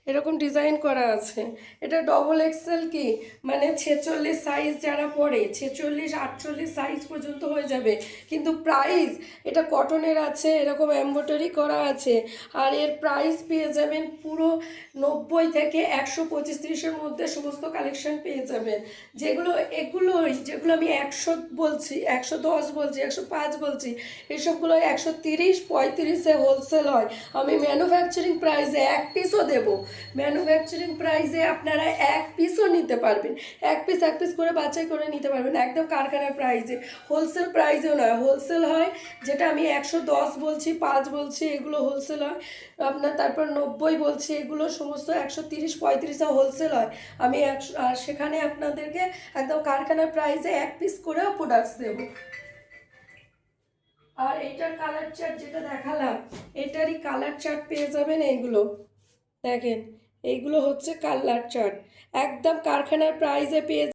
এরকম ডিজাইন করা আছে। এটা ডবল এক্সেল কি মানে 46 সাইজ যারা পরে 46 48 সাইজ পর্যন্ত হয়ে যাবে। কিন্তু প্রাইস এটা কটনের আছে, এরকম এমব্রয়ডারি করা আছে। আর এর প্রাইস পেয়ে যাবেন পুরো 90 থেকে 125-30-এর মধ্যে সমস্ত কালেকশন পেয়ে যাবেন। যেগুলো আমি 100 বলছি, 110 বলছি, 105 বলছি, এসবগুলো 130-35-এ হোলসেল হয়। আমি ম্যানুফ্যাকচারিং প্রাইসে এক পিসও দেবো। ম্যানুফ্যাকচারিং প্রাইসে আপনারা এক পিসও নিতে পারবেন, এক পিস করে বাছাই করে নিতে পারবেন একদম কারখানার প্রাইসে। হোলসেল প্রাইসেও নয়, হোলসেল হয় যেটা আমি 110 বলছি, 5 বলছি, এগুলো হোলসেল হয় আপনার। তারপর 90 বলছি, এগুলো সমস্ত 130-35-এ হোলসেল হয়। আমি আর সেখানে আপনাদেরকে একদম কারখানার প্রাইসে এক পিস করেও প্রোডাক্টস দেবো। আর এইটার কালার চার্ট যেটা দেখালাম, এটারই কালার চার্ট পেয়ে যাবেন। এইগুলো দেখেন, এইগুলো হচ্ছে কালার চার্ট, একদম কারখানার প্রাইসে পেয়ে